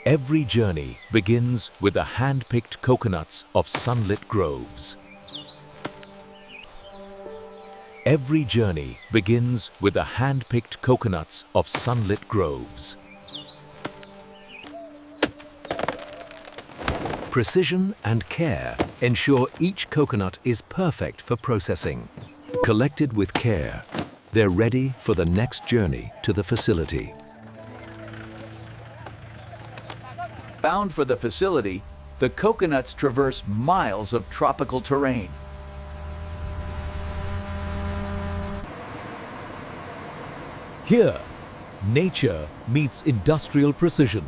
Every journey begins with the hand-picked coconuts of sunlit groves. Every journey begins with the hand-picked coconuts of sunlit groves. Precision and care ensure each coconut is perfect for processing. Collected with care, they're ready for the next journey to the facility. Bound for the facility, the coconuts traverse miles of tropical terrain. Here, nature meets industrial precision.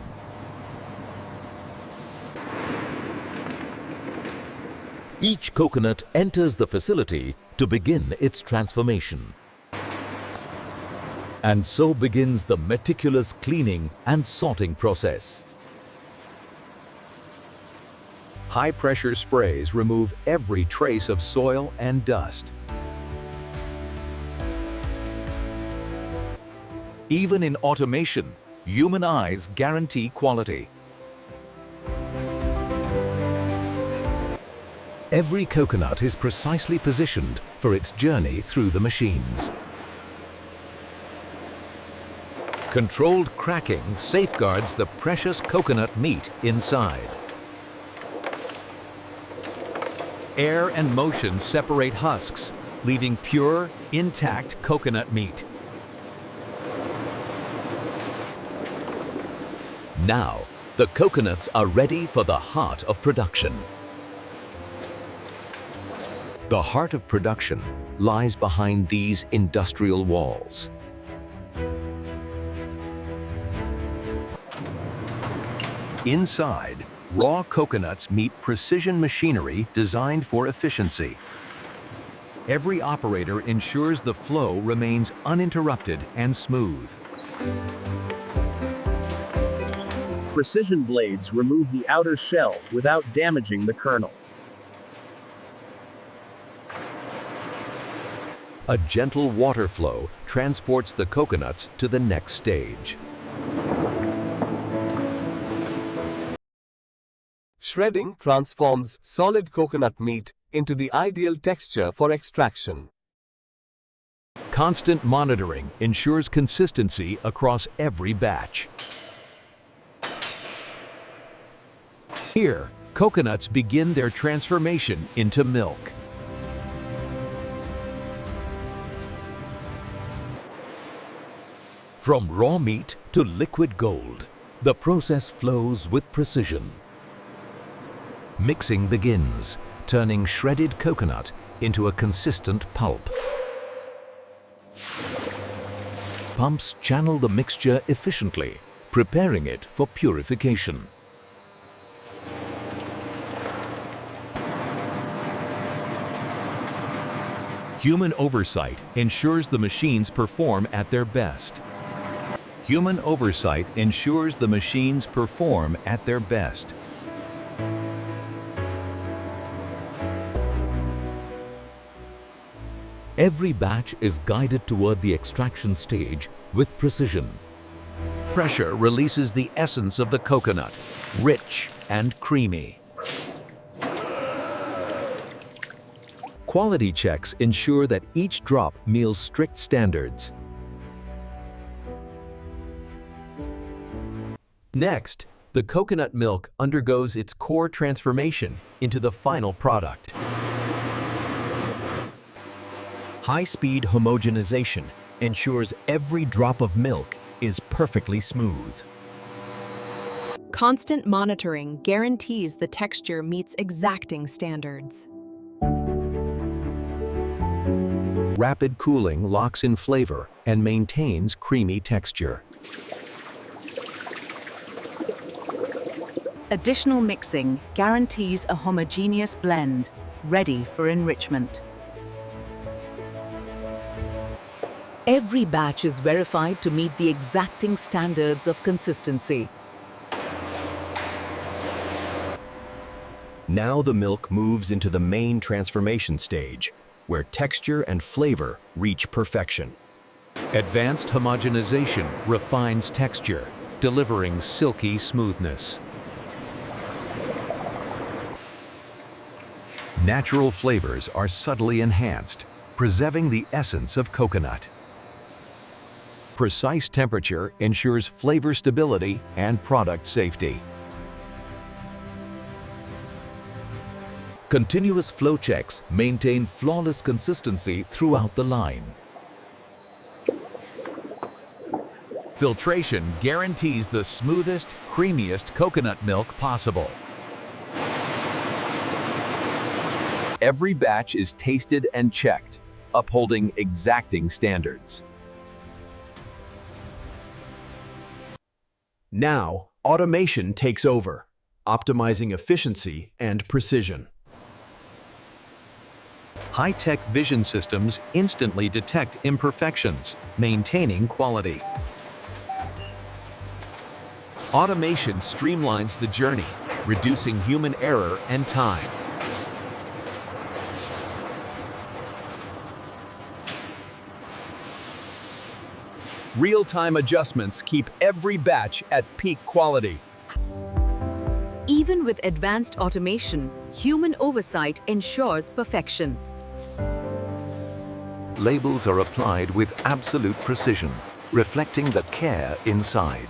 Each coconut enters the facility to begin its transformation. And so begins the meticulous cleaning and sorting process. High-pressure sprays remove every trace of soil and dust. Even in automation, human eyes guarantee quality. Every coconut is precisely positioned for its journey through the machines. Controlled cracking safeguards the precious coconut meat inside. Air and motion separate husks, leaving pure, intact coconut meat. Now, the coconuts are ready for the heart of production. The heart of production lies behind these industrial walls. Inside, raw coconuts meet precision machinery designed for efficiency. Every operator ensures the flow remains uninterrupted and smooth. Precision blades remove the outer shell without damaging the kernel. A gentle water flow transports the coconuts to the next stage. Shredding transforms solid coconut meat into the ideal texture for extraction. Constant monitoring ensures consistency across every batch. Here, coconuts begin their transformation into milk. From raw meat to liquid gold, the process flows with precision. Mixing begins, turning shredded coconut into a consistent pulp. Pumps channel the mixture efficiently, preparing it for purification. Human oversight ensures the machines perform at their best. Human oversight ensures the machines perform at their best. Every batch is guided toward the extraction stage with precision. Pressure releases the essence of the coconut, rich and creamy. Quality checks ensure that each drop meets strict standards. Next, the coconut milk undergoes its core transformation into the final product. High-speed homogenization ensures every drop of milk is perfectly smooth. Constant monitoring guarantees the texture meets exacting standards. Rapid cooling locks in flavor and maintains creamy texture. Additional mixing guarantees a homogeneous blend, ready for enrichment. Every batch is verified to meet the exacting standards of consistency. Now the milk moves into the main transformation stage, where texture and flavor reach perfection. Advanced homogenization refines texture, delivering silky smoothness. Natural flavors are subtly enhanced, preserving the essence of coconut. Precise temperature ensures flavor stability and product safety. Continuous flow checks maintain flawless consistency throughout the line. Filtration guarantees the smoothest, creamiest coconut milk possible. Every batch is tasted and checked, upholding exacting standards. Now, automation takes over, optimizing efficiency and precision. High-tech vision systems instantly detect imperfections, maintaining quality. Automation streamlines the journey, reducing human error and time. Real-time adjustments keep every batch at peak quality. Even with advanced automation, human oversight ensures perfection. Labels are applied with absolute precision, reflecting the care inside.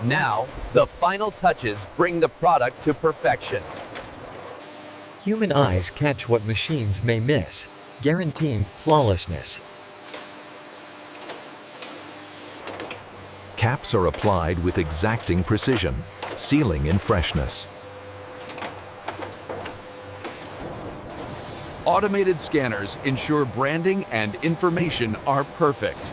Now, the final touches bring the product to perfection. Human eyes catch what machines may miss, guaranteeing flawlessness. Caps are applied with exacting precision, sealing in freshness. Automated scanners ensure branding and information are perfect.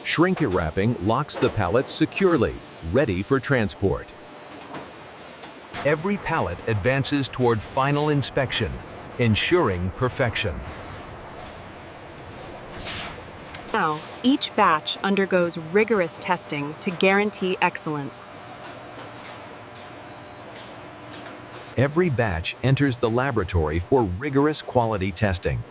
Shrink wrapping locks the pallets securely, ready for transport. Every pallet advances toward final inspection, ensuring perfection. Now, each batch undergoes rigorous testing to guarantee excellence. Every batch enters the laboratory for rigorous quality testing.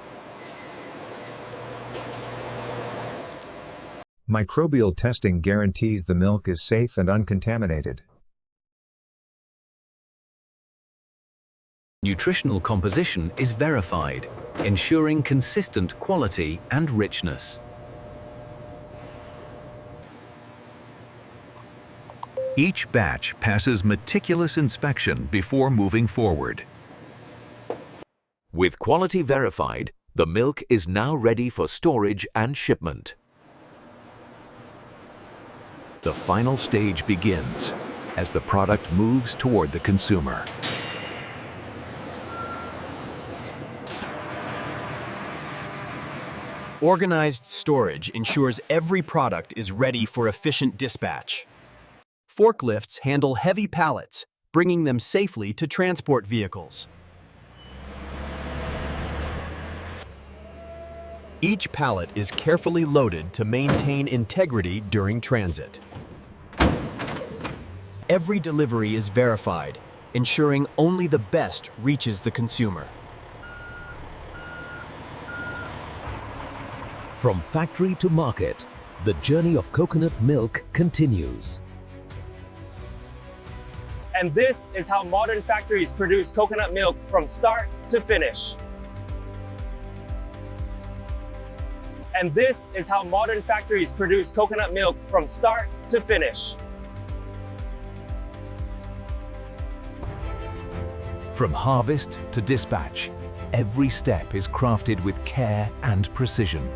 Microbial testing guarantees the milk is safe and uncontaminated. Nutritional composition is verified, ensuring consistent quality and richness. Each batch passes meticulous inspection before moving forward. With quality verified, the milk is now ready for storage and shipment. The final stage begins as the product moves toward the consumer. Organized storage ensures every product is ready for efficient dispatch. Forklifts handle heavy pallets, bringing them safely to transport vehicles. Each pallet is carefully loaded to maintain integrity during transit. Every delivery is verified, ensuring only the best reaches the consumer. From factory to market, the journey of coconut milk continues. And this is how modern factories produce coconut milk from start to finish. And this is how modern factories produce coconut milk from start to finish. From harvest to dispatch, every step is crafted with care and precision.